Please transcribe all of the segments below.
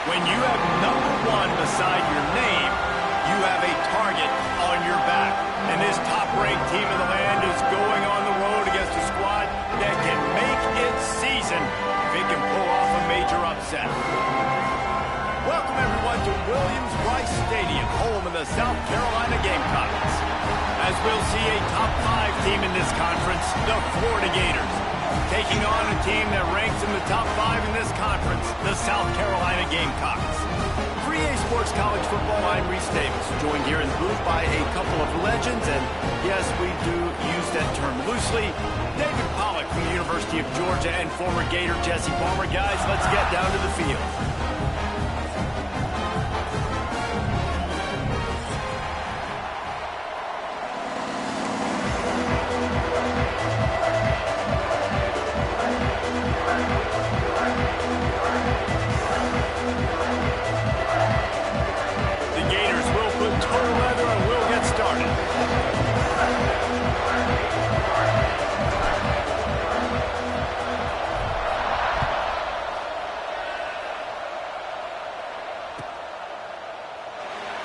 When you have #1 beside your name, you have a target on your back. And this top-ranked team in the land is going on the road against a squad that can make its season if it can pull off a major upset. Welcome, everyone, to Williams-Brice Stadium, home of the South Carolina Gamecocks. As we'll see a top-5 team in this conference, the Florida Gators, taking on a team that ranks in the top 5 in this conference, the South Carolina Gamecocks. For EA Sports College Football, I'm Reese Davis, joined here in the booth by a couple of legends, and yes, we do use that term loosely. David Pollack from the University of Georgia and former Gator Jesse Palmer. Guys, let's get down to the field.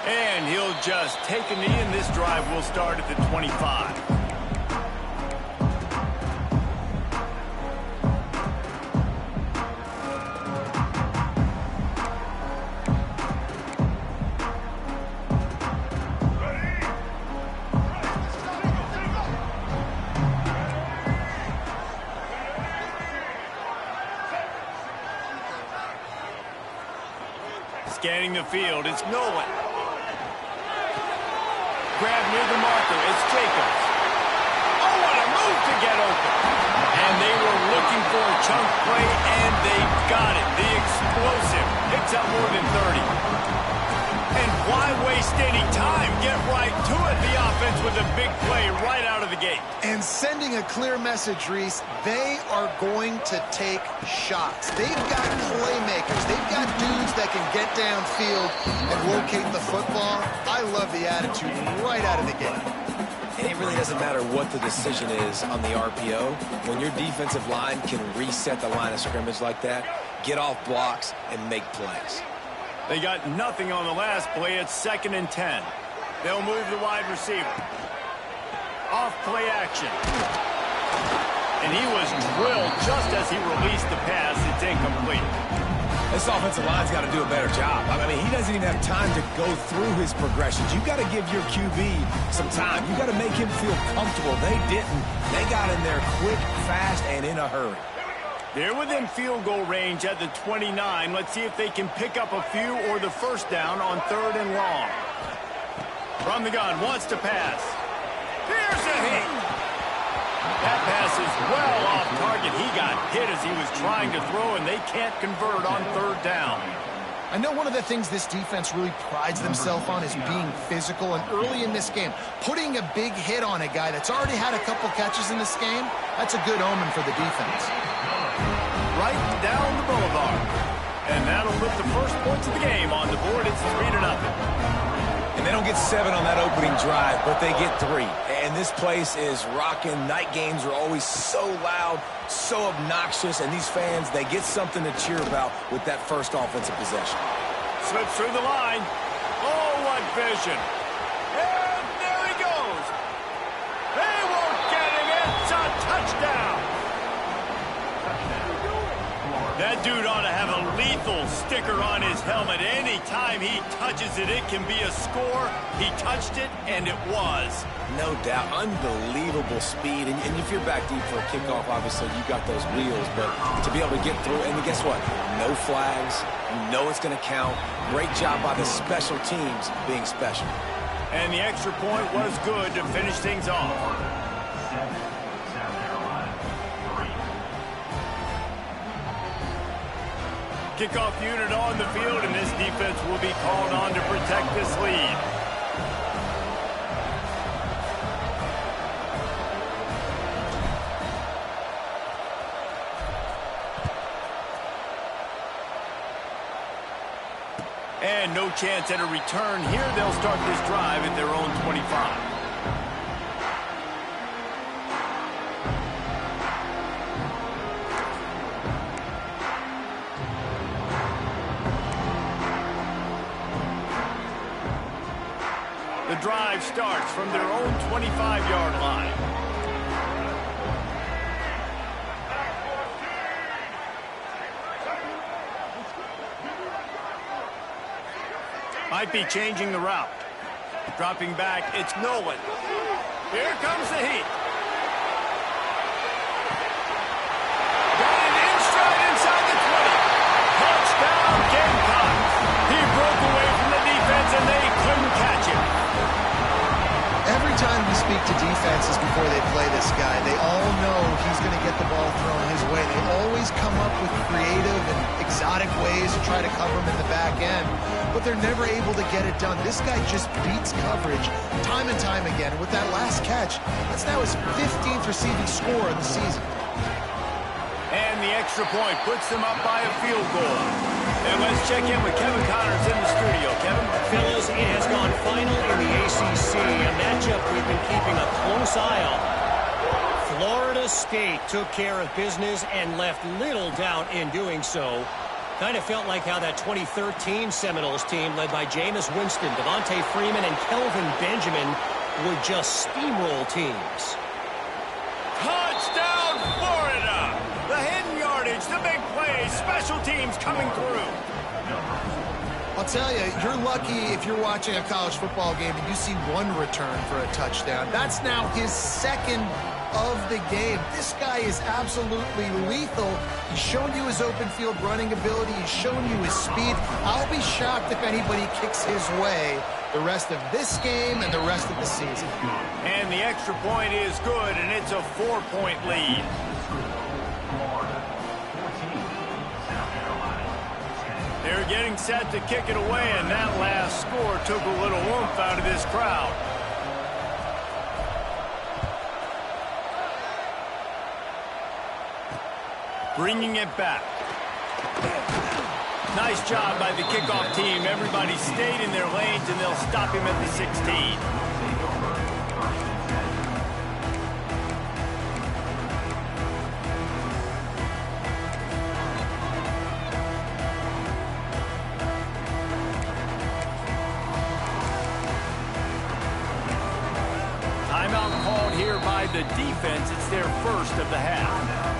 And he'll just take a knee, and this drive will start at the 25. Scanning the field, it's Nolan. Grab near the marker, it's Jacobs. Oh, what a move to get open. And they were looking for a chunk play, and they got it. The explosive picks up more than 30. And why waste any time? Get right to it. The offense with a big play right out of the gate. And sending a clear message, Reese, they are going to take shots. They've got playmakers. They've got dudes that can get downfield and locate the football. I love the attitude right out of the gate. And it really doesn't matter what the decision is on the RPO. When your defensive line can reset the line of scrimmage like that, get off blocks and make plays. They got nothing on the last play. It's 2nd and 10. They'll move the wide receiver. Off play action. And he was drilled just as he released the pass. It's incomplete. This offensive line's got to do a better job. I mean, he doesn't even have time to go through his progressions. You've got to give your QB some time. You've got to make him feel comfortable. They didn't. They got in there quick, fast, and in a hurry. They're within field goal range at the 29. Let's see if they can pick up a few or the first down on 3rd and long. From the gun, wants to pass. Here's a hit. That pass is well off target. He got hit as he was trying to throw, and they can't convert on 3rd down. I know one of the things this defense really prides themselves on is being physical, and early in this game, putting a big hit on a guy that's already had a couple catches in this game, that's a good omen for the defense. Right down the boulevard. And that'll put the first points of the game on the board. It's 3-0. And they don't get 7 on that opening drive, but they get 3. And this place is rocking. Night games are always so loud, so obnoxious, and these fans, they get something to cheer about with that first offensive possession. Slips through the line. Oh, what vision. And there he goes. They won't get him. It's a touchdown. That dude ought to have a lethal sticker on his helmet. Anytime he touches it, it can be a score. He touched it, and it was. No doubt. Unbelievable speed. And if you're back deep for a kickoff, obviously, you got those wheels. But to be able to get through, and guess what? No flags. You know it's going to count. Great job by the special teams being special. And the extra point was good to finish things off. Kickoff unit on the field, and this defense will be called on to protect this lead. And no chance at a return here. They'll start this drive at their own 25. The drive starts from their own 25-yard line. Might be changing the route. Dropping back, it's Nolan. Here comes the heat. Got it in stride inside the 20. Touchdown, Gamecocks. He broke away from the defense, and they couldn't catch him. Every time we speak to defenses before they play this guy, they all know he's going to get the ball thrown his way. They always come up with creative and exotic ways to try to cover him in the back end, but they're never able to get it done. This guy just beats coverage time and time again. And with that last catch, that's now his 15th receiving score of the season. And the extra point puts them up by a field goal. And let's check in with Kevin Connors in the studio. Kevin? Fellas, it has gone final in the ACC, a matchup we've been keeping a close eye on. Florida State took care of business and left little doubt in doing so. Kind of felt like how that 2013 Seminoles team led by Jameis Winston, Devontae Freeman, and Kelvin Benjamin would just steamroll teams. Touchdown, Florida! The hidden yardage, the big plays, special teams coming through. I'll tell you, you're lucky if you're watching a college football game and you see one return for a touchdown. That's now his second of the game. This guy is absolutely lethal. He's shown you his open field running ability. He's shown you his speed. I'll be shocked if anybody kicks his way the rest of this game and the rest of the season. And the extra point is good, and it's a 4-point lead. They're getting set to kick it away, and that last score took a little oomph out of this crowd. Bringing it back. Nice job by the kickoff team. Everybody stayed in their lanes, and they'll stop him at the 16. Timeout called here by the defense. It's their first of the half.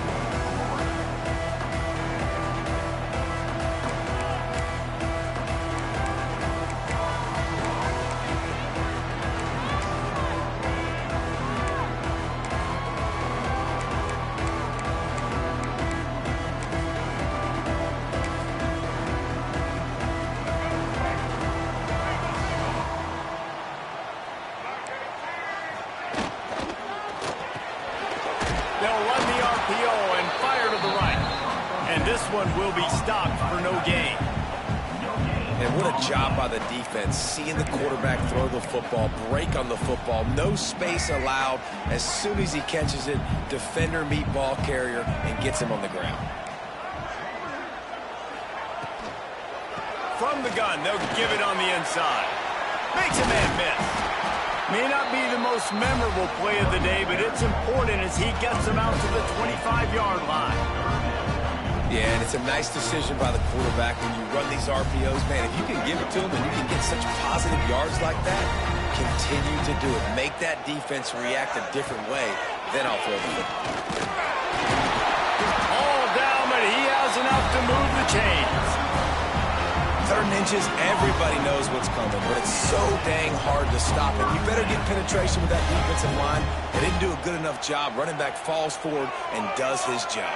They'll run the RPO and fire to the right. And this one will be stopped for no gain. And what a job by the defense, seeing the quarterback throw the football, break on the football, no space allowed. As soon as he catches it, defender meet ball carrier and gets him on the ground. From the gun, they'll give it on the inside. Makes a man miss. May not be the most memorable play of the day, but it's important as he gets them out to the 25-yard line. Yeah, and it's a nice decision by the quarterback when you run these RPOs. Man, if you can give it to him and you can get such positive yards like that, continue to do it. Make that defense react a different way. Then I'll throw the football. All down, but he has enough to move the chains. 3rd and inches, everybody knows what's coming, but it's so dang hard to stop it. You better get penetration with that defensive line. They didn't do a good enough job. Running back falls forward and does his job.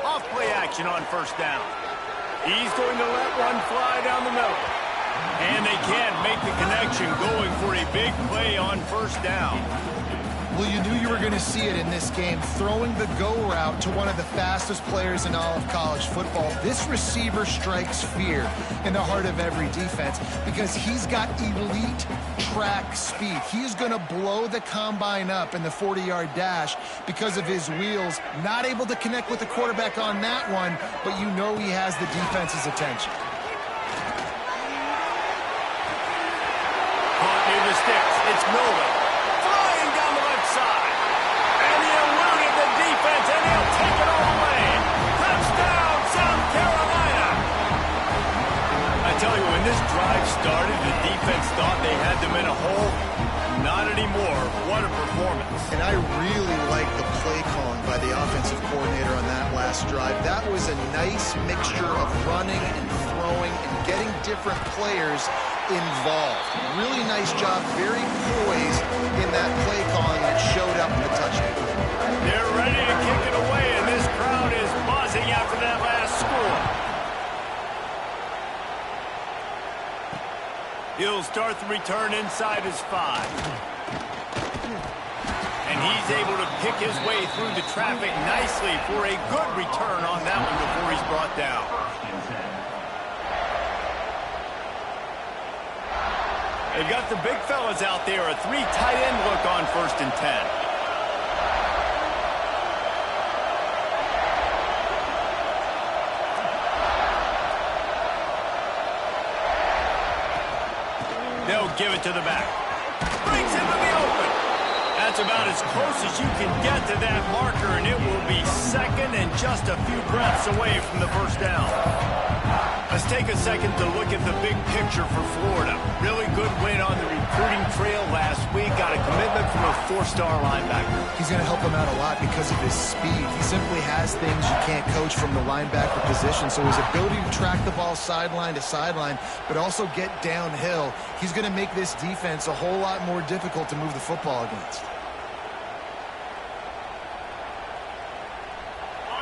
Off play action on 1st down. He's going to let one fly down the middle. And they can't make the connection, going for a big play on 1st down. Well, you knew you were going to see it in this game, throwing the go route to one of the fastest players in all of college football. This receiver strikes fear in the heart of every defense because he's got elite track speed. He's going to blow the combine up in the 40-yard dash because of his wheels. Not able to connect with the quarterback on that one, but you know he has the defense's attention. Caught near the sticks. It's Nolan. Side. And he eluded the defense, and he'll take it all away. Touchdown, South Carolina. I tell you, when this drive started, the defense thought they had them in a hole. Not anymore. What a performance. And I really like the play calling by the offensive coordinator on that last drive. That was a nice mixture of running and throwing and getting different players involved. Really nice job, very poised in that play calling that showed up in the touchdown. They're ready to kick it away, and this crowd is buzzing after that last score. He'll start the return inside his 5. And he's able to pick his way through the traffic nicely for a good return on that one before he's brought down. They've got the big fellas out there, a 3 tight end look on 1st and 10. They'll give it to the back. Brings him to the open. That's about as close as you can get to that marker, and it will be 2nd and just a few breaths away from the 1st down. Let's take a second to look at the big picture for Florida. Really good win on the recruiting trail last week. Got a commitment from a 4-star linebacker. He's going to help him out a lot because of his speed. He simply has things you can't coach from the linebacker position. So his ability to track the ball sideline to sideline, but also get downhill, he's going to make this defense a whole lot more difficult to move the football against.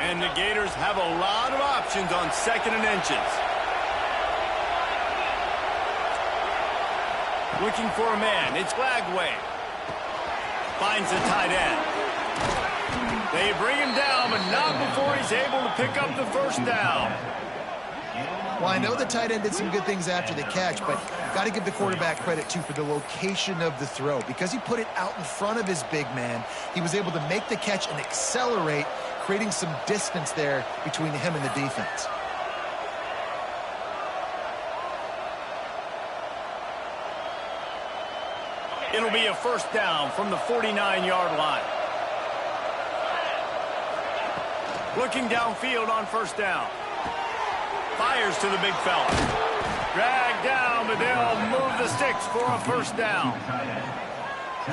And the Gators have a lot of options on 2nd and inches. Looking for a man. It's Lagway. Finds the tight end. They bring him down, but not before he's able to pick up the 1st down. Well, I know the tight end did some good things after the catch, but got to give the quarterback credit, too, for the location of the throw. Because he put it out in front of his big man, he was able to make the catch and accelerate, creating some distance there between him and the defense. It'll be a 1st down from the 49-yard line. Looking downfield on 1st down. Fires to the big fella. Dragged down, but they'll move the sticks for a 1st down.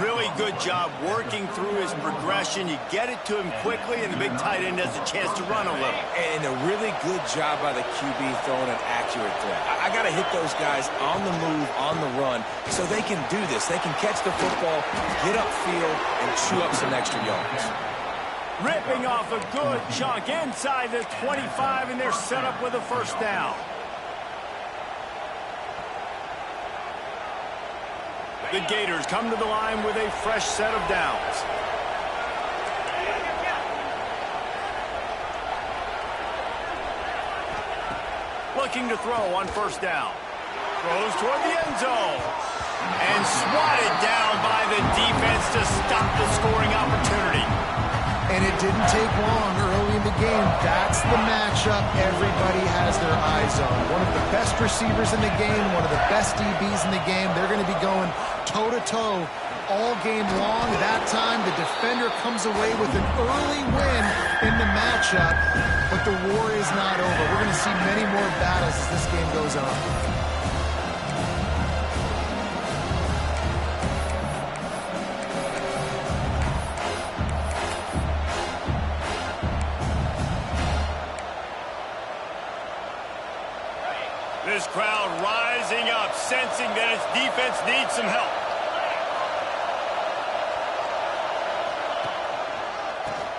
Really good job working through his progression. You get it to him quickly, and the big tight end has a chance to run a little. And a really good job by the QB throwing an accurate throw. I got to hit those guys on the move, on the run, so they can do this. They can catch the football, get upfield, and chew up some extra yards. Ripping off a good chunk inside the 25, and they're set up with a 1st down. The Gators come to the line with a fresh set of downs. Looking to throw on 1st down. Throws toward the end zone. And swatted down by the defense to stop the scoring opportunity. And it didn't take long early in the game. That's the matchup everybody has their eyes on. One of the best receivers in the game, one of the best DBs in the game. They're going to be going toe-to-toe all game long. That time, the defender comes away with an early win in the matchup, but the war is not over. We're going to see many more battles as this game goes on. This crowd rising up, sensing that its defense needs some help.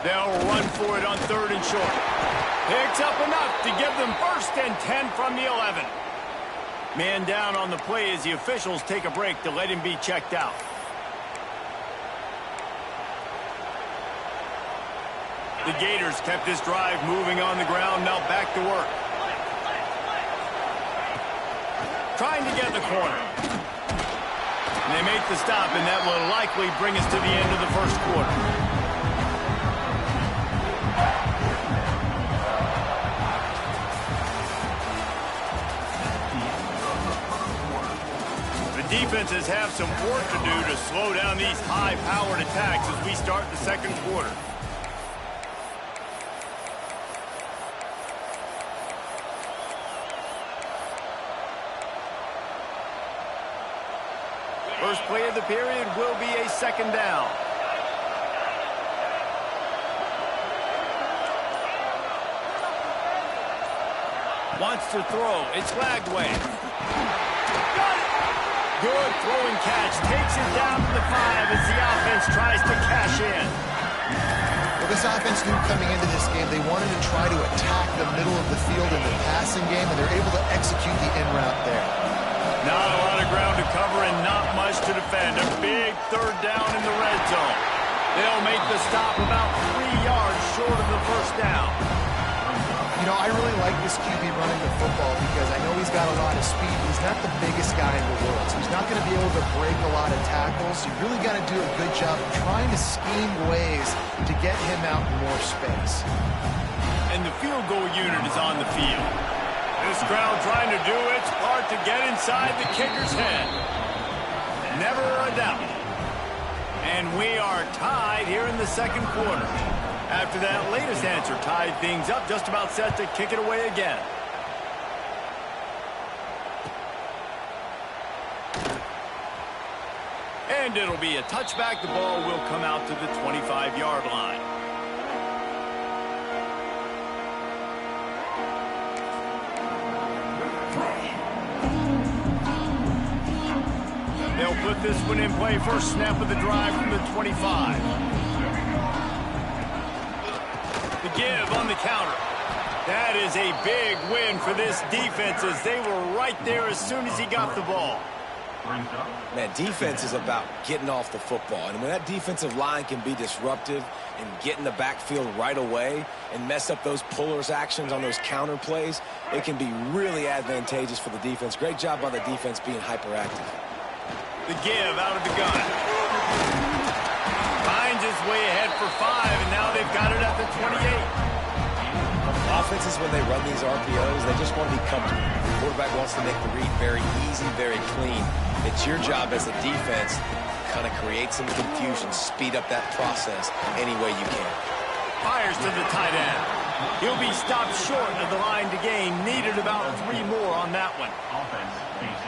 They'll run for it on 3rd and short. Picks up enough to give them 1st and 10 from the 11. Man down on the play as the officials take a break to let him be checked out. The Gators kept this drive moving on the ground, now back to work. Trying to get the corner. And they make the stop, and that will likely bring us to the end of the 1st quarter. Defenses have some work to do to slow down these high-powered attacks as we start the 2nd quarter. First play of the period will be a 2nd down. Wants to throw. It's Lagway. Good throwing catch. Takes it down to the 5 as the offense tries to cash in. Well, this offense knew coming into this game they wanted to try to attack the middle of the field in the passing game, and they're able to execute the in-route there. Not a lot of ground to cover and not much to defend. A big 3rd down in the red zone. They'll make the stop about 3 yards short of the 1st down. You know, I really like this QB running the football because I know he's got a lot of speed. He's not the biggest guy in the world, so he's not going to be able to break a lot of tackles. So you really got to do a good job of trying to scheme ways to get him out in more space. And the field goal unit is on the field. This crowd trying to do its part to get inside the kicker's head. Never a doubt. And we are tied here in the 2nd quarter. After that latest answer tied things up, just about set to kick it away again. And it'll be a touchback. The ball will come out to the 25-yard line. They'll put this one in play. First snap of the drive from the 25. The give on the counter. That is a big win for this defense as they were right there as soon as he got the ball. Man, defense is about getting off the football. And when that defensive line can be disruptive and get in the backfield right away and mess up those pullers actions on those counter plays, it can be really advantageous for the defense. Great job by the defense being hyperactive. The give out of the gun. Finds his way ahead for 5, and now they've got it at the 28. Offenses, when they run these RPOs, they just want to be comfortable. The quarterback wants to make the read very easy, very clean. It's your job as a defense to kind of create some confusion, speed up that process any way you can. Fires to the tight end. He'll be stopped short of the line to gain. Needed about 3 more on that one.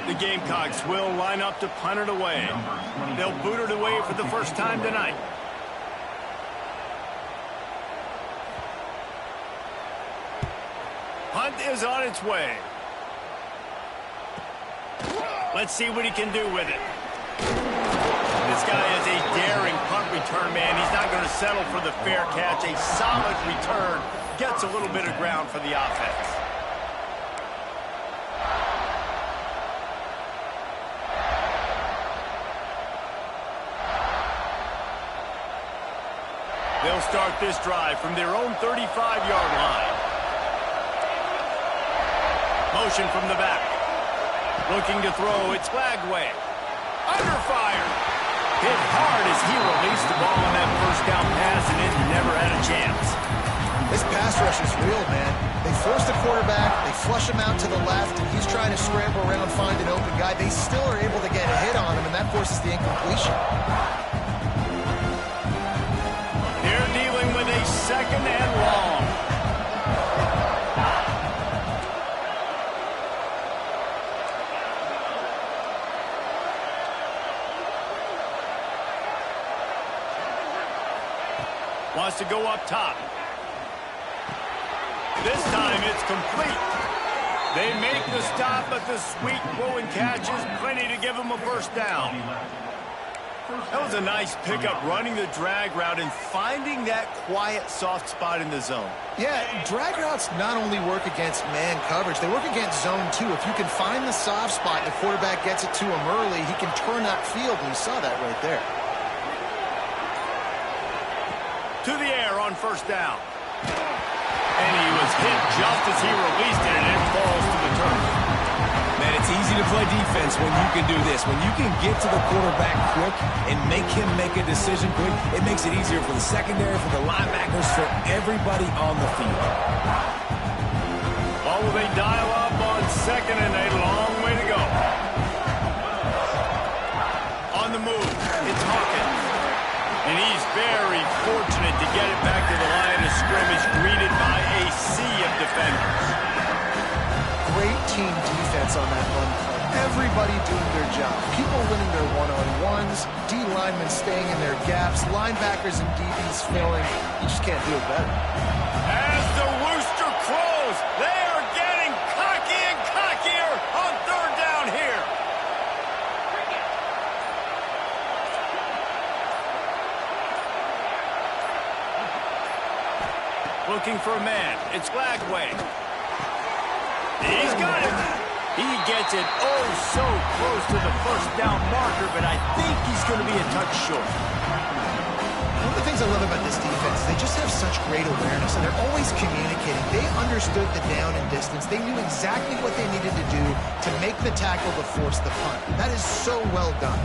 The Gamecocks will line up to punt it away. They'll boot it away for the first time tonight. Punt is on its way. Let's see what he can do with it. This guy is a daring punt return man. He's not going to settle for the fair catch. A solid return. Gets a little bit of ground for the offense. They'll start this drive from their own 35-yard line. Motion from the back. Looking to throw. It's Lagway. Under fire. Hit hard as he released the ball on that first first down pass, and it never had a chance. This pass rush is real, man. They force the quarterback, they flush him out to the left, and he's trying to scramble around, find an open guy. They still are able to get a hit on him, and that forces the incompletion. They're dealing with a second and long. Wants to go up top. This time it's complete. They make the stop, but the sweet throw and catch is plenty to give them a first down. That was a nice pickup, running the drag route and finding that quiet, soft spot in the zone. Yeah, drag routes not only work against man coverage, they work against zone too. If you can find the soft spot and the quarterback gets it to him early, he can turn that field, and you saw that right there. To the air on first down. And he was hit just as he released it, and it falls to the turf. Man, it's easy to play defense when you can do this. When you can get to the quarterback quick and make him make a decision quick, it makes it easier for the secondary, for the linebackers, for everybody on the field. Oh, they dial up on second, and a long way to go. On the move, it's Hawkins. And he's very fortunate to get it back to the line of scrimmage, greeted by a sea of defenders. Great team defense on that run play. Everybody doing their job. People winning their one-on-ones, D linemen staying in their gaps, linebackers and DBs filling. You just can't do it better. As the rooster crows, they are getting cocky and cockier on third down here. Looking for a man. It's Lagway. He's got it. He gets it oh so close to the first down marker, but I think he's going to be a touch short. One of the things I love about this defense is they just have such great awareness, and they're always communicating. They understood the down and distance. They knew exactly what they needed to do to make the tackle to force the punt. That is so well done.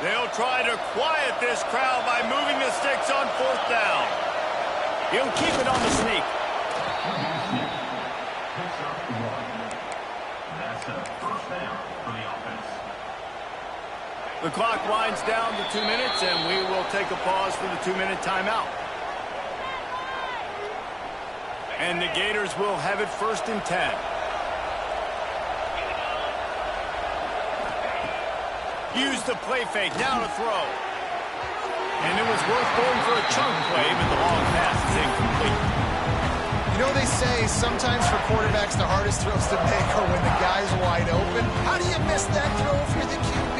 They'll try to quiet this crowd by moving the sticks on fourth down. He'll keep it on the sneak. That's a first down for the offense. The clock winds down to 2 minutes, and we will take a pause for the 2-minute timeout. And the Gators will have it first and 10. Use the play fake, now to throw. And it was worth going for a chunk play, but the long pass is incomplete. You know, they say sometimes for quarterbacks the hardest throws to make are when the guy's wide open. How do you miss that throw if you're the QB?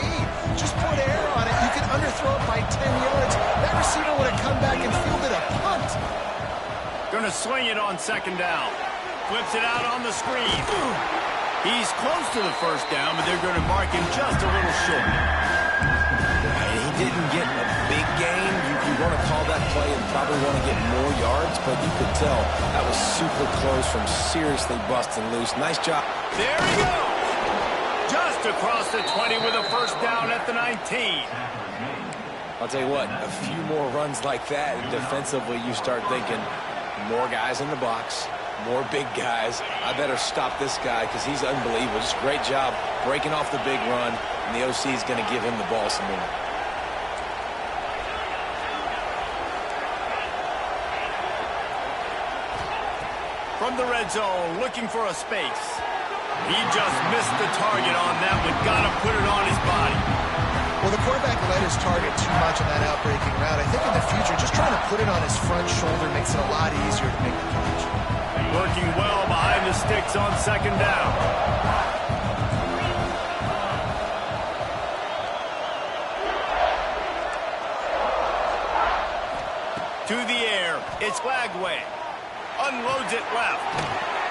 Just put air on it. You can underthrow it by 10 yards. That receiver would have come back and fielded a punt. Going to swing it on second down. Flips it out on the screen. He's close to the first down, but they're going to mark him just a little short. He didn't get a big gain. You want to call that play and probably want to get more yards, but you could tell that was super close from seriously busting loose. Nice job. There he goes. Just across the 20 with a first down at the 19. I'll tell you what, a few more runs like that, and defensively you start thinking more guys in the box, more big guys. I better stop this guy because he's unbelievable. Just great job breaking off the big run, and the OC is going to give him the ball some more. From the red zone, looking for a space. He just missed the target on that one. Got to put it on his body. Well, the quarterback let his target too much on that outbreaking route. I think in the future, just trying to put it on his front shoulder makes it a lot easier to make the catch. Working well behind the sticks on second down. To the air, it's Lagway. Unloads it left.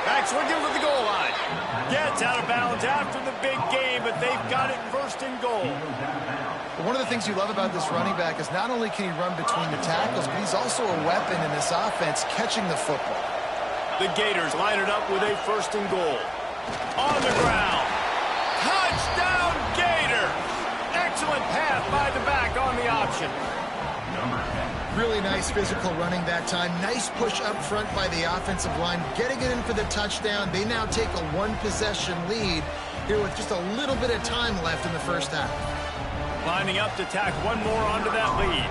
Back swinging for the goal line. Gets out of bounds after the big game, but they've got it first and goal. But one of the things you love about this running back is not only can he run between the tackles, but he's also a weapon in this offense catching the football. The Gators line it up with a first and goal. On the ground. Touchdown, Gators! possession. Really nice physical running that time. Nice push up front by the offensive line, getting it in for the touchdown. They now take a one-possession lead here with just a little bit of time left in the first half. Lining up to tack one more onto that lead.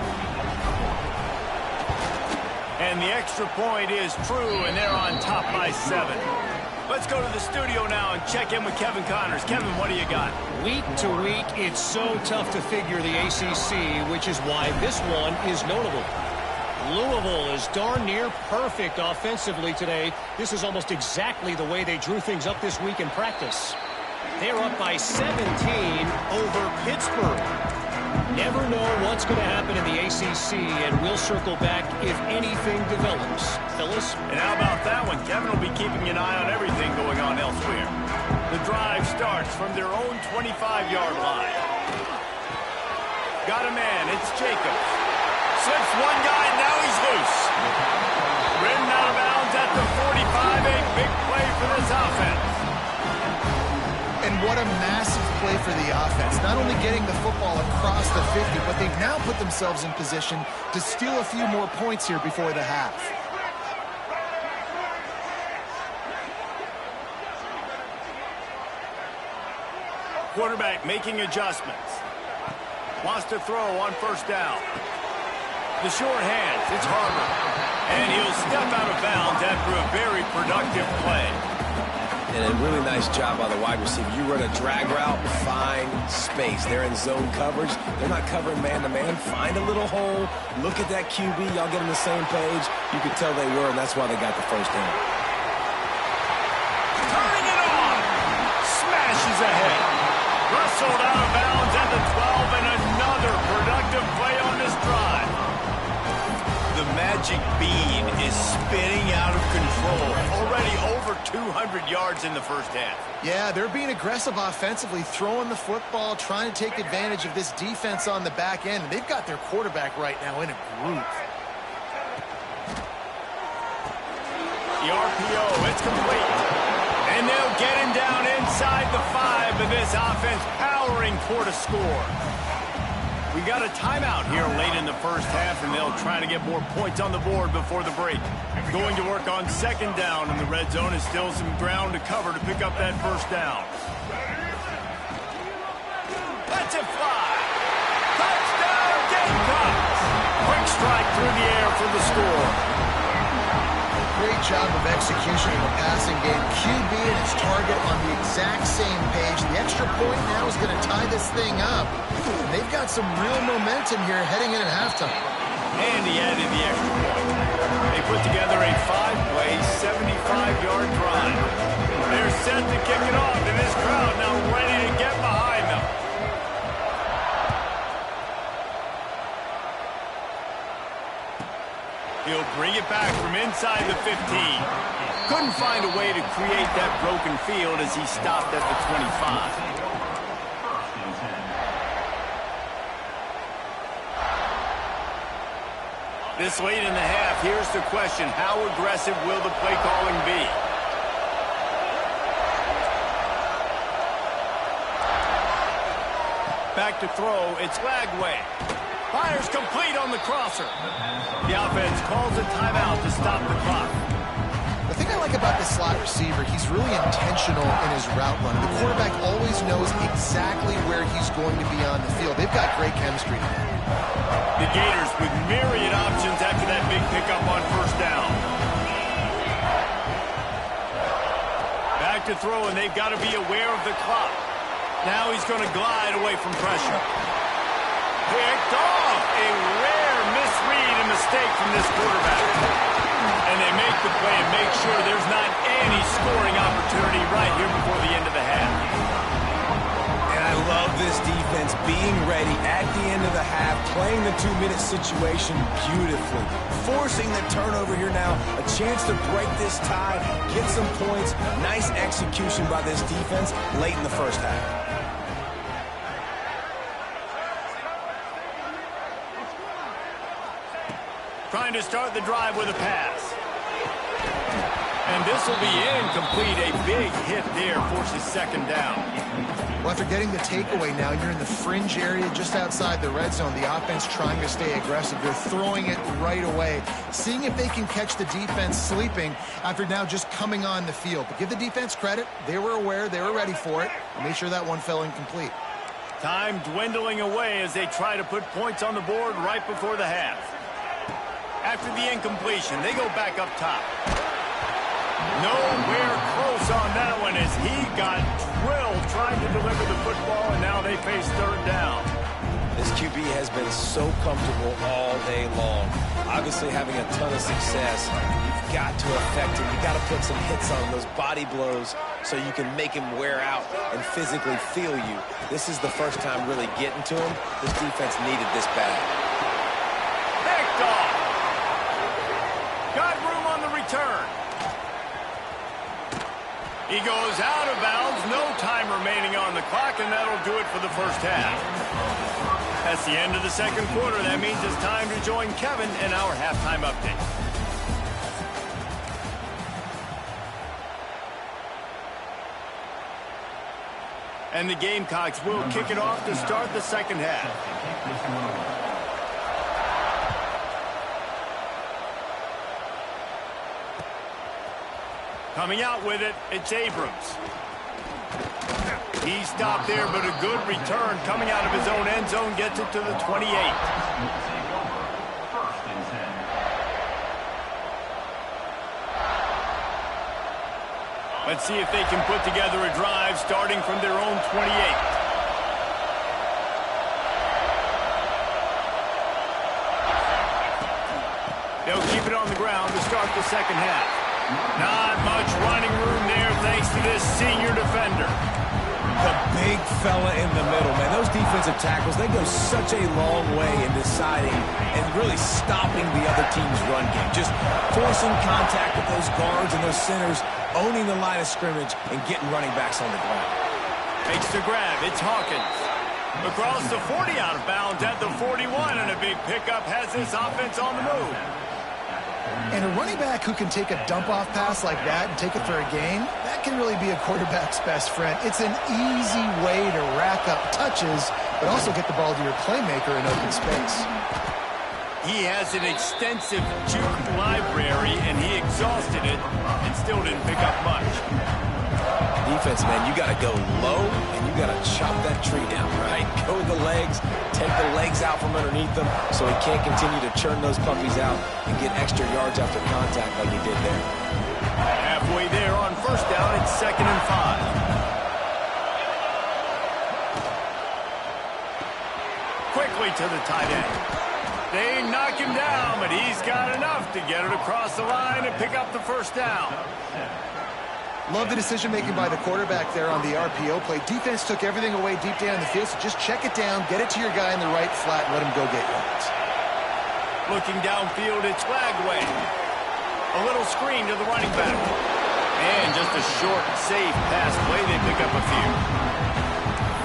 And the extra point is true, and they're on top by 7. Let's go to the studio now and check in with Kevin Connors. Kevin, what do you got? Week to week, it's so tough to figure the ACC, which is why this one is notable. Louisville is darn near perfect offensively today. This is almost exactly the way they drew things up this week in practice. They're up by 17 over Pittsburgh. Never know what's going to happen in the ACC, and we'll circle back if anything develops. Phyllis? And how about that one? Kevin will be keeping an eye on everything going on elsewhere. The drive starts from their own 25-yard line. Got a man. It's Jacobs. Slips one guy, now he's loose. Ridden out of bounds at the 45. A big play for this offense. And what a massive play for the offense. Not only getting the football across the 50, but they've now put themselves in position to steal a few more points here before the half. Quarterback making adjustments. Wants to throw on first down. The short hands, it's Harper. And he'll step out of bounds after a very productive play. And a really nice job by the wide receiver. You run a drag route, find space. They're in zone coverage. They're not covering man-to-man. Find a little hole. Look at that QB. Y'all get on the same page. You could tell they were, and that's why they got the first down. Turning it on. Smashes ahead. Rustled out of bounds at the 12, and another productive play on this drive. The magic bean is spinning out of control. Already over 200 yards in the first half. Yeah, they're being aggressive offensively, throwing the football, trying to take advantage of this defense on the back end. They've got their quarterback right now in a group. The RPO, it's complete. And they'll get him down inside the 5, but this offense powering toward a score. We got a timeout here late in the first half, and they'll try to get more points on the board before the break. Going to work on second down, and the red zone is still some ground to cover to pick up that first down. Let's it fly. Touchdown, Gamecocks. Quick strike through the air for the score. Great job of execution in the passing game. QB and his target on the exact same page. The extra point now is going to tie this thing up. And they've got some real momentum here heading in at halftime. And he added the extra point. They put together a 5-play, 75-yard drive. They're set to kick it off, and this crowd now ready to get behind them. He'll bring it back from inside the 15. Couldn't find a way to create that broken field as he stopped at the 25. This late in the half, here's the question. How aggressive will the play calling be? Back to throw, it's Lagway. Fires complete on the crosser. The offense calls a timeout to stop the clock. The thing I like about this slot receiver, he's really intentional in his route run. The quarterback always knows exactly where he's going to be on the field. They've got great chemistry today. The Gators with myriad options after that big pickup on first down. Back to throw, and they've got to be aware of the clock. Now he's going to glide away from pressure. Picked off. A rare misread and mistake from this quarterback. And they make the play and make sure there's not any scoring opportunity right here before the end of the half. And I love this defense being ready at the end of the half, playing the 2-minute situation beautifully. Forcing the turnover here now, a chance to break this tie, get some points. Nice execution by this defense late in the first half. Trying to start the drive with a pass. And this will be incomplete. A big hit there forces second down. Well, after getting the takeaway now. You're in the fringe area just outside the red zone. The offense trying to stay aggressive. They're throwing it right away, seeing if they can catch the defense sleeping after now just coming on the field. But give the defense credit. They were aware. They were ready for it. And make sure that one fell incomplete. Time dwindling away as they try to put points on the board right before the half. After the incompletion, they go back up top. Nowhere close on that one as he got drilled trying to deliver the football, and now they face third down. This QB has been so comfortable all day long. Obviously having a ton of success. You've got to affect him. You've got to put some hits on him, those body blows, so you can make him wear out and physically feel you. This is the first time really getting to him. This defense needed this bad. Picked off. Got room on the return. He goes out of bounds. No time remaining on the clock, and that'll do it for the first half. That's the end of the second quarter. That means it's time to join Kevin in our halftime update. And the Gamecocks will kick it off to start the second half. Coming out with it, it's Abrams. He stopped there, but a good return coming out of his own end zone gets it to the 28. Let's see if they can put together a drive starting from their own 28. They'll keep it on the ground to start the second half. Not much running room there thanks to this senior defender. The big fella in the middle, man. Those defensive tackles, they go such a long way in deciding and really stopping the other team's run game. Just forcing contact with those guards and those centers, owning the line of scrimmage, and getting running backs on the ground. Makes the grab. It's Hawkins. Across the 40 out of bounds at the 41, and a big pickup has this offense on the move. And a running back who can take a dump-off pass like that and take it for a gain, that can really be a quarterback's best friend. It's an easy way to rack up touches, but also get the ball to your playmaker in open space. He has an extensive juke library, and he exhausted it and still didn't pick up much. Defense, man, you got to go low, and you got to chop that tree down, right? Go with the legs, take the legs out from underneath them so he can't continue to churn those puppies out and get extra yards after contact like he did there. Halfway there on first down, it's 2nd and 5. Quickly to the tight end. They knock him down, but he's got enough to get it across the line and pick up the first down. Love the decision-making by the quarterback there on the RPO play. Defense took everything away deep down in the field, so just check it down, get it to your guy in the right flat, and let him go get yards. Looking downfield, it's Flagway. A little screen to the running back. And just a short, safe pass play. They pick up a few.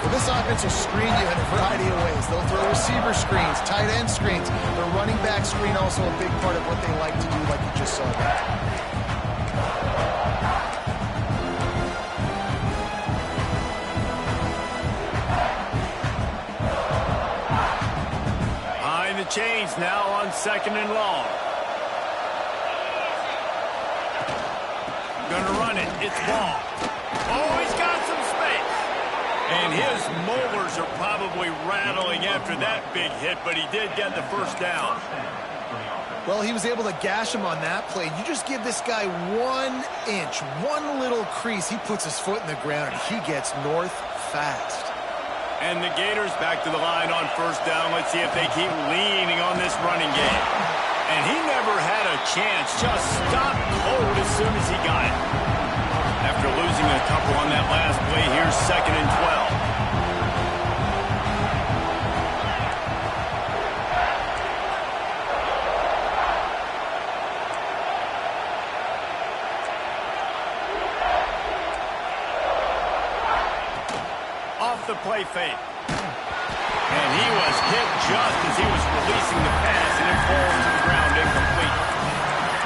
Well, this offense will screen you in a variety of ways. They'll throw receiver screens, tight end screens. The running back screen also a big part of what they like to do, like you just saw there. Behind the chains now on 2nd and long. Gonna run it. It's Ball. Oh, he's got some space. And his molars are probably rattling after that big hit, but he did get the first down. Well, he was able to gash him on that play. You just give this guy 1 inch, one little crease. He puts his foot in the ground, and he gets north fast. And the Gators back to the line on first down. Let's see if they keep leaning on this running game. And he never had a chance. Just stopped cold as soon as he got it. After losing a couple on that last play, here's 2nd and 12. The play fake. And he was hit just as he was releasing the pass, and it falls to the ground incomplete.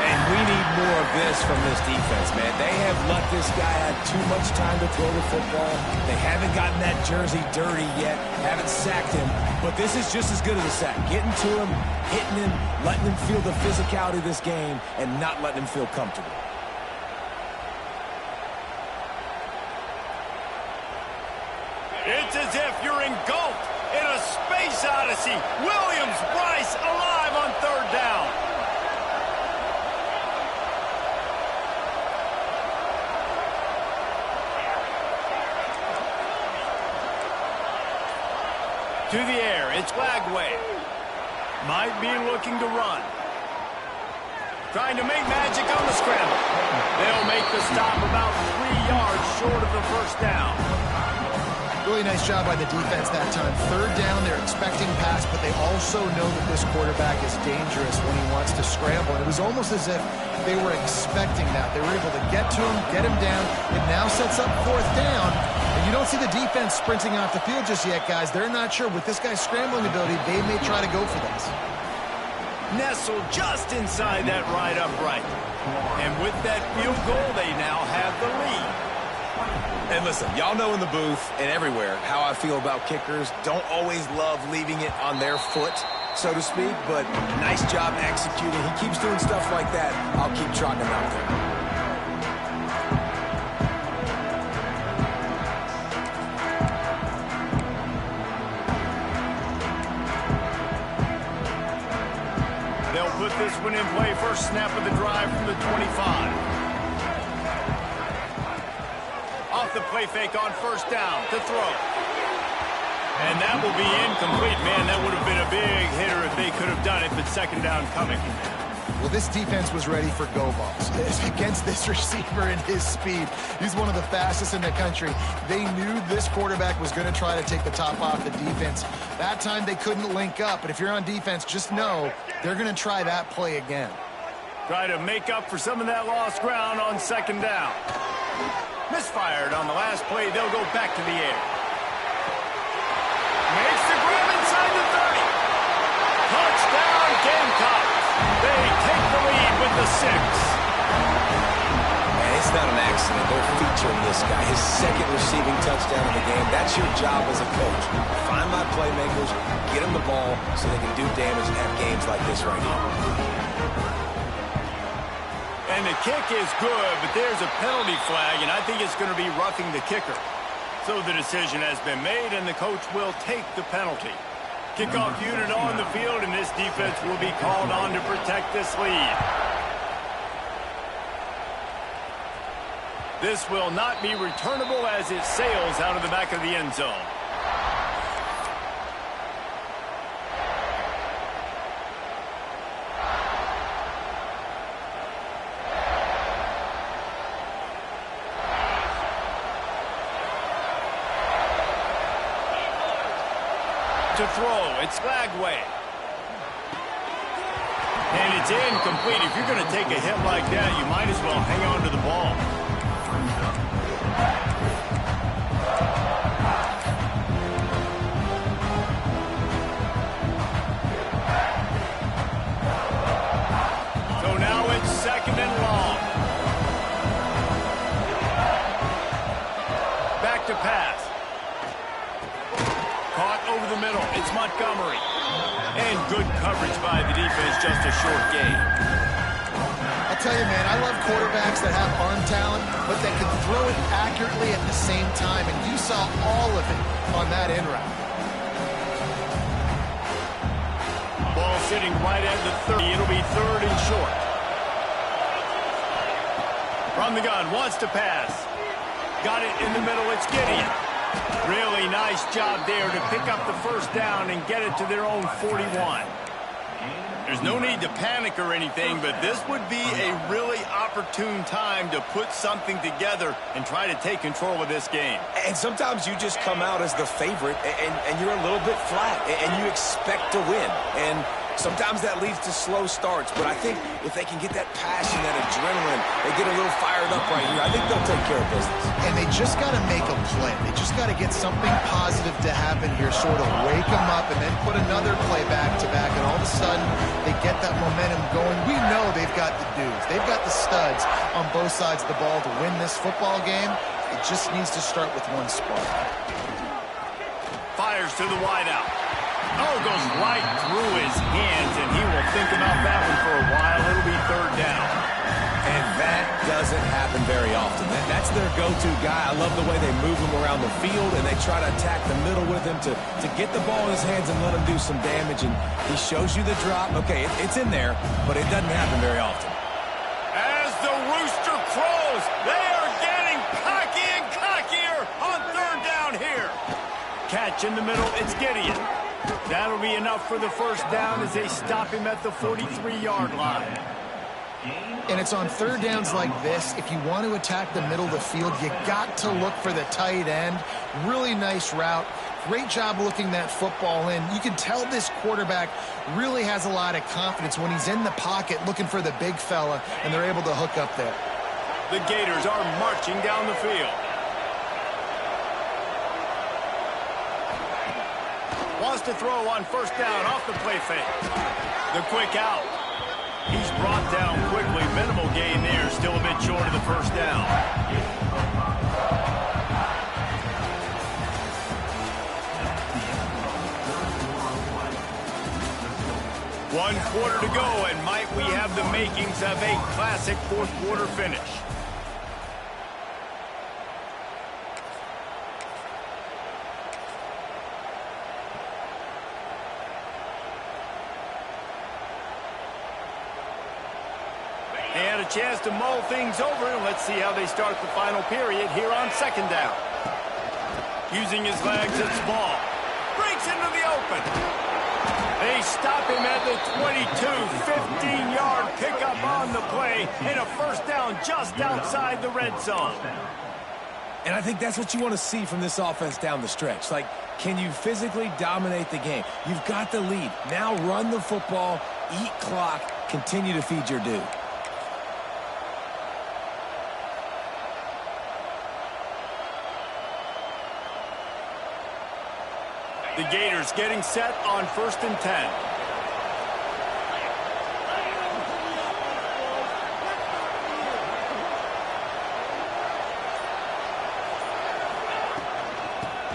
And we need more of this from this defense, man. They have let this guy have too much time to throw the football. They haven't gotten that jersey dirty yet, haven't sacked him. But this is just as good as a sack. Getting to him, hitting him, letting him feel the physicality of this game, and not letting him feel comfortable. It's as if you're engulfed in a space odyssey. Williams-Brice alive on third down. To the air, it's Flagway. Might be looking to run. Trying to make magic on the scramble. They'll make the stop about 3 yards short of the first down. Really nice job by the defense that time. Third down, they're expecting pass, but they also know that this quarterback is dangerous when he wants to scramble. And it was almost as if they were expecting that. They were able to get to him, get him down. It now sets up fourth down. And you don't see the defense sprinting off the field just yet, guys. They're not sure. With this guy's scrambling ability, they may try to go for this. Nestled just inside that right upright. And with that field goal, they now have the lead. And listen, y'all know in the booth and everywhere how I feel about kickers. Don't always love leaving it on their foot, so to speak, but nice job executing. He keeps doing stuff like that. I'll keep trotting him out there. They'll put this one in play. First snap of the drive from the 25. Off the play fake on first down to throw. And that will be incomplete. Man, that would have been a big hitter if they could have done it, but second down coming. Well, this defense was ready for go balls. Against this receiver and his speed, he's one of the fastest in the country. They knew this quarterback was going to try to take the top off the defense. That time they couldn't link up, but if you're on defense, just know they're going to try that play again. Try to make up for some of that lost ground on second down. Misfired on the last play. They'll go back to the air. Makes the grab inside the 30. Touchdown, Gamecocks. They take the lead with the 6. And it's not an accident. They're featuring this guy. His second receiving touchdown of the game. That's your job as a coach. Find my playmakers, get them the ball so they can do damage and have games like this right here. And the kick is good, but there's a penalty flag, and I think it's going to be roughing the kicker. So the decision has been made, and the coach will take the penalty. Kickoff unit on the field, and this defense will be called on to protect this lead. This will not be returnable as it sails out of the back of the end zone. To throw, it's Flagway. And it's incomplete. If you're going to take a hit like that, you might as well hang on to the ball. So now it's second and long. Back to pass. Caught over the middle. It's Montgomery. And good coverage by the defense, just a short gain. I'll tell you, man, I love quarterbacks that have arm talent, but that can throw it accurately at the same time, and you saw all of it on that end route. Ball sitting right at the 30. It'll be third and short. From the gun, wants to pass. Got it in the middle. It's Gideon. Really nice job there to pick up the first down and get it to their own 41. There's no need to panic or anything, but this would be a really opportune time to put something together and try to take control of this game. And sometimes you just come out as the favorite, and you're a little bit flat, and you expect to win. And Sometimes that leads to slow starts, but I think if they can get that passion, that adrenaline, they get a little fired up right here, I think they'll take care of business. And they just got to make a play. They just got to get something positive to happen here, sort of wake them up and then put another play back-to-back, and all of a sudden they get that momentum going. We know they've got the dudes. They've got the studs on both sides of the ball to win this football game. It just needs to start with one spark. Fires to the wideout. Oh, goes right through his hands, and he will think about that one for a while. It'll be third down. And that doesn't happen very often. That's their go-to guy. I love the way they move him around the field, and they try to attack the middle with him to get the ball in his hands and let him do some damage. And he shows you the drop. Okay, it's in there, but it doesn't happen very often. As the rooster crows, they are getting cocky and cockier on third down here. Catch in the middle, it's Gideon. That'll be enough for the first down as they stop him at the 43-yard line. And it's on third downs like this, if you want to attack the middle of the field, you got to look for the tight end. Really nice route. Great job looking that football in. You can tell this quarterback really has a lot of confidence when he's in the pocket looking for the big fella, and they're able to hook up there. The Gators are marching down the field. Wants to throw on first down off the play fake. The quick out. He's brought down quickly. Minimal gain there. Still a bit short of the first down. One quarter to go, and might we have the makings of a classic fourth quarter finish. They had a chance to mull things over, and let's see how they start the final period here on second down. Using his legs, it's Ball. Breaks into the open. They stop him at the 22, 15-yard pickup on the play, and a first down just outside the red zone. And I think that's what you want to see from this offense down the stretch. Like, can you physically dominate the game? You've got the lead. Now run the football, eat clock, continue to feed your dude. The Gators getting set on 1st and 10.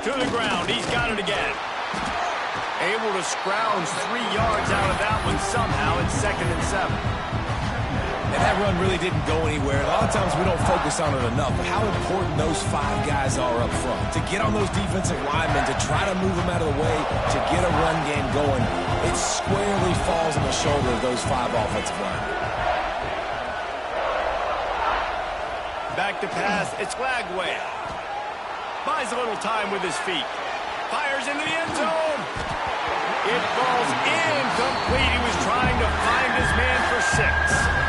To the ground, he's got it again. Able to scrounge 3 yards out of that one somehow. It's 2nd and 7. And that run really didn't go anywhere. A lot of times we don't focus on it enough, but how important those 5 guys are up front. To get on those defensive linemen, to try to move them out of the way, to get a run game going, it squarely falls on the shoulder of those 5 offensive linemen. Back to pass, it's Lagway. Buys a little time with his feet. Fires into the end zone. It falls incomplete. He was trying to find his man for 6.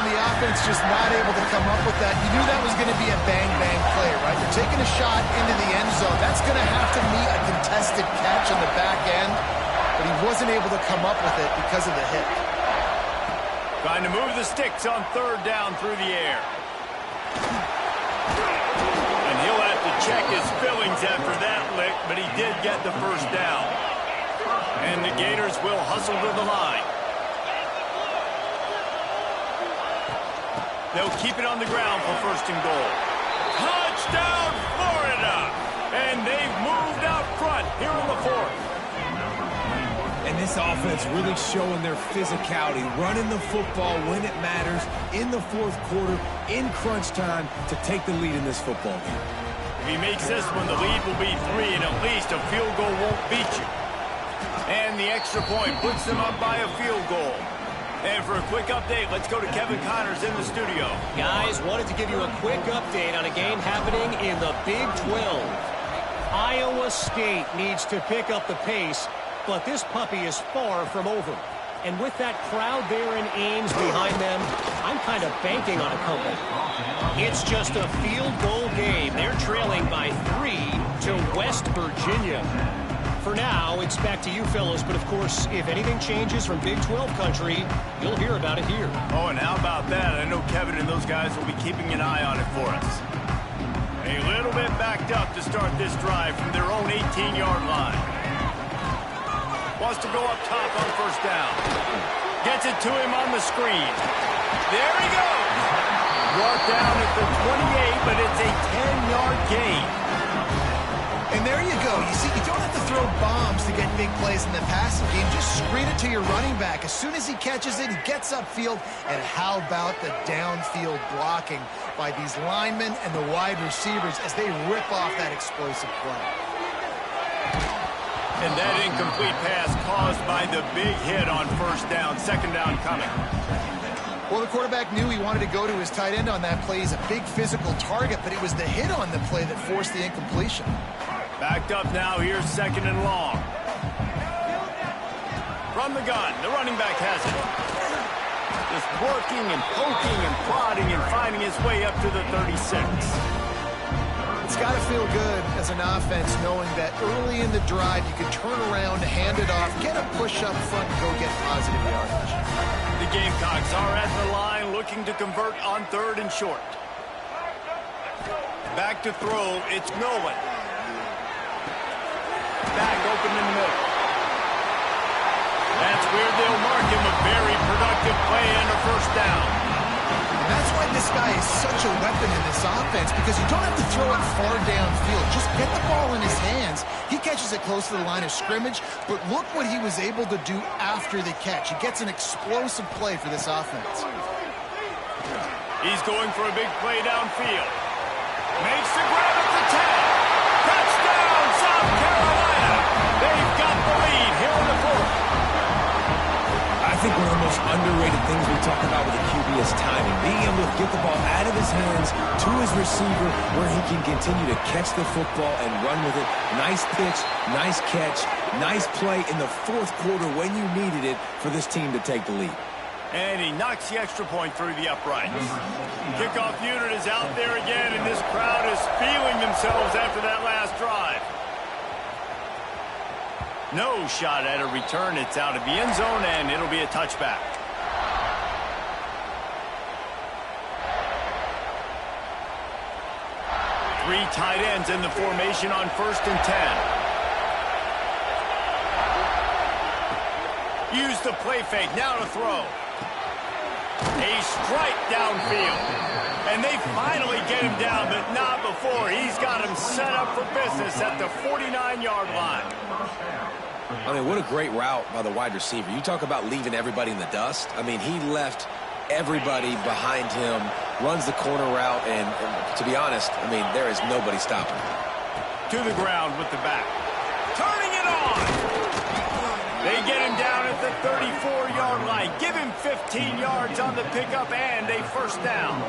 The offense just not able to come up with that. You knew that was going to be a bang-bang play, right? You're taking a shot into the end zone. That's going to have to meet a contested catch on the back end, but he wasn't able to come up with it because of the hit. Trying to move the sticks on 3rd down through the air. And he'll have to check his fillings after that lick, but he did get the first down. And the Gators will hustle to the line. They'll keep it on the ground for 1st and goal. Touchdown, Florida! And they've moved out front here in the 4th. And this offense really showing their physicality, running the football when it matters, in the 4th quarter, in crunch time, to take the lead in this football game. If he makes this one, the lead will be 3, and at least a field goal won't beat you. And the extra point puts them up by a field goal. And for a quick update, let's go to Kevin Connors in the studio. Guys, wanted to give you a quick update on a game happening in the Big 12. Iowa State needs to pick up the pace, but this puppy is far from over. And with that crowd there in Ames behind them, I'm kind of banking on a comeback. It's just a field goal game. They're trailing by 3 to West Virginia. For now, it's back to you fellows, but of course, if anything changes from Big 12 country, you'll hear about it here. Oh, and how about that? I know Kevin and those guys will be keeping an eye on it for us. A little bit backed up to start this drive from their own 18-yard line. Wants to go up top on first down. Gets it to him on the screen. There he goes. Brought down at the 28, but it's a 10-yard gain. And there you go. You see, you don't have to throw bombs to get big plays in the passing game. Just screen it to your running back. As soon as he catches it, he gets upfield. And how about the downfield blocking by these linemen and the wide receivers as they rip off that explosive play. And that incomplete pass caused by the big hit on first down. Second down coming. Well, the quarterback knew he wanted to go to his tight end on that play. He's a big physical target, but it was the hit on the play that forced the incompletion. Backed up now, here's second and long. From the gun, the running back has it. Just working and poking and prodding and finding his way up to the 36. It's got to feel good as an offense knowing that early in the drive you can turn around, hand it off, get a push up front, and go get positive yardage. The Gamecocks are at the line looking to convert on third and short. Back to throw, it's Nolan. Back open in the middle. That's where they'll mark him a very productive play and a first down. And that's why this guy is such a weapon in this offense, because you don't have to throw it far downfield. Just get the ball in his hands. He catches it close to the line of scrimmage, but look what he was able to do after the catch. He gets an explosive play for this offense. He's going for a big play downfield. Makes the grab at the 10. Touchdown, South Carolina. They've got the lead here in the fourth. I think one of the most underrated things we talk about with the QB is timing. Being able to get the ball out of his hands to his receiver where he can continue to catch the football and run with it. Nice pitch, nice catch, nice play in the fourth quarter when you needed it for this team to take the lead. And he knocks the extra point through the uprights. Kickoff unit is out there again, and this crowd is feeling themselves after that last drive. No shot at a return. It's out of the end zone, and it'll be a touchback. Three tight ends in the formation on 1st and 10. Use the play fake. Now to throw. A strike downfield. And they finally get him down, but not before. He's got him set up for business at the 49-yard line. I mean, what a great route by the wide receiver. You talk about leaving everybody in the dust. I mean, he left everybody behind him, runs the corner route, and to be honest, I mean, there is nobody stopping him. To the ground with the back. Turning it on. They get him down at the 34-yard line. Give him 15 yards on the pickup and a first down.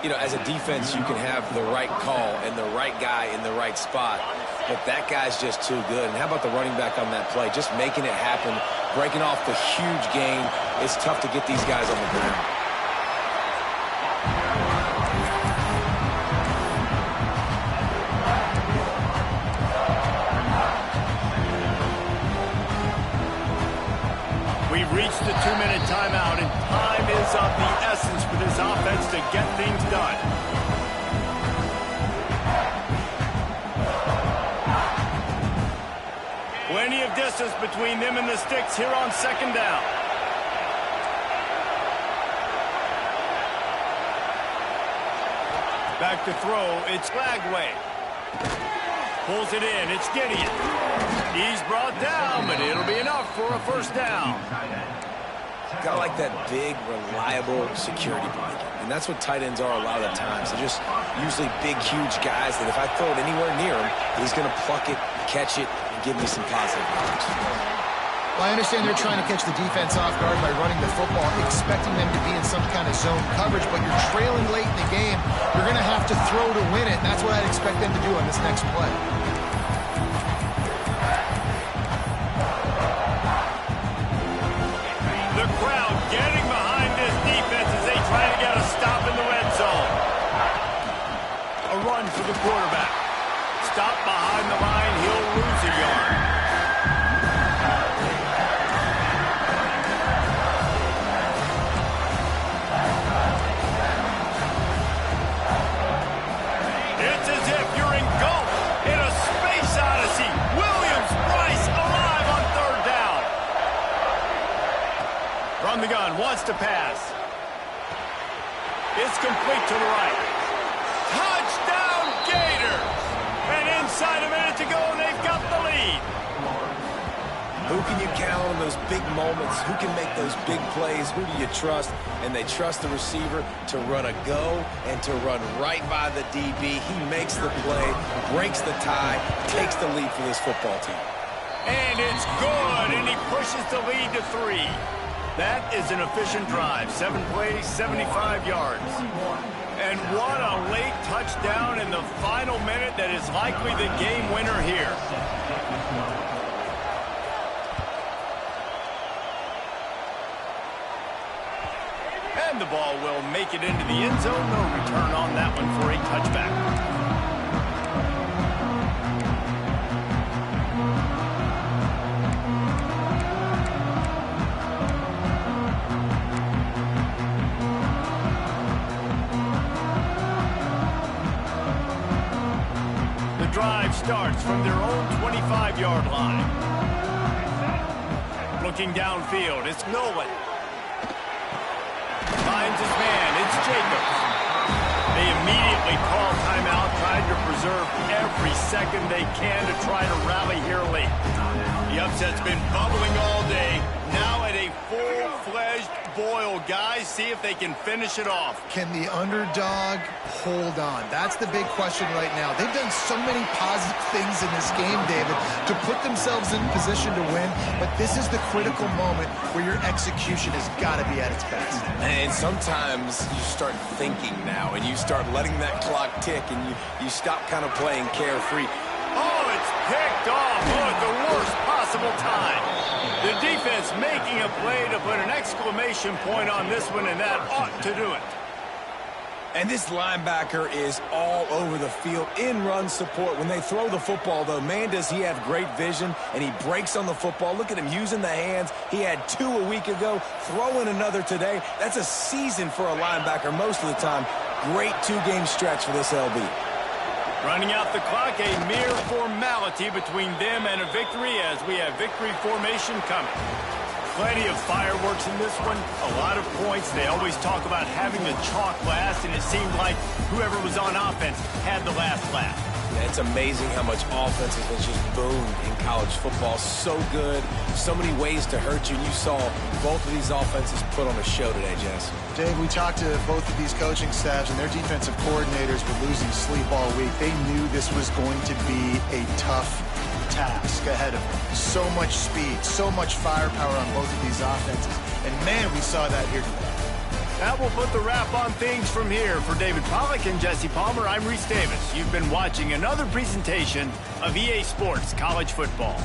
You know, as a defense, you can have the right call and the right guy in the right spot, but that guy's just too good. And how about the running back on that play? Just making it happen, breaking off the huge gain. It's tough to get these guys on the ground. We've reached the 2-minute timeout, and time is of the essence for this offense to get things done. Plenty of distance between them and the sticks here on second down. Back to throw, it's Flagway. Pulls it in, it's Gideon. He's brought down, but it'll be enough for a first down. Kind of like that big, reliable security blanket. And that's what tight ends are a lot of the times. They're just usually big, huge guys that if I throw it anywhere near him, he's going to pluck it, catch it, and give me some positive yards. Well, I understand they're trying to catch the defense off guard by running the football, expecting them to be in some kind of zone coverage, but you're trailing late in the game. You're going to have to throw to win it, and that's what I'd expect them to do on this next play. The crowd getting behind this defense as they try to get a stop in the red zone. A run for the quarterback. Stop behind the line, he'll lose a yard. to pass. It's complete to the right. Touchdown, Gators! And inside a minute to go, and they've got the lead. Who can you count on those big moments? Who can make those big plays? Who do you trust? And they trust the receiver to run a go and to run right by the DB. He makes the play, breaks the tie, takes the lead for this football team. And it's good, and he pushes the lead to 3. That is an efficient drive. 7 plays, 75 yards. And what a late touchdown in the final minute that is likely the game winner here. And the ball will make it into the end zone. No return on that one for a touchback. The drive starts from their own 25-yard line. Looking downfield, it's Nolan. Finds his man, it's Jacobs. They immediately call timeout, trying to preserve every second they can to try to rally here late. The upset's been bubbling all day, now at a full-fledged boil. Guys, see if they can finish it off. Can the underdog hold on? That's the big question right now. They've done so many positive things in this game, David, to put themselves in position to win, but this is the critical moment where your execution has got to be at its best. And sometimes you start thinking now, and you start letting that clock tick, and you stop kind of playing carefree. Oh, it's picked off. Oh, at the worst possible time. The defense making a play to put an exclamation point on this one, and that ought to do it. And this linebacker is all over the field in run support. When they throw the football, though, man, does he have great vision, and he breaks on the football. Look at him using the hands. He had 2 a week ago, throwing another today. That's a season for a linebacker most of the time. Great 2-game stretch for this LB. Running out the clock, a mere formality between them and a victory as we have victory formation coming. Plenty of fireworks in this one, a lot of points. They always talk about having the chalk last, and it seemed like whoever was on offense had the last laugh. It's amazing how much offense has just boomed in college football. So good, so many ways to hurt you. And you saw both of these offenses put on a show today, Jess. Dave, we talked to both of these coaching staffs, and their defensive coordinators were losing sleep all week. They knew this was going to be a tough task ahead of them. So much speed, so much firepower on both of these offenses. And, man, we saw that here today. That will put the wrap on things from here. For David Pollack and Jesse Palmer, I'm Reese Davis. You've been watching another presentation of EA Sports College Football.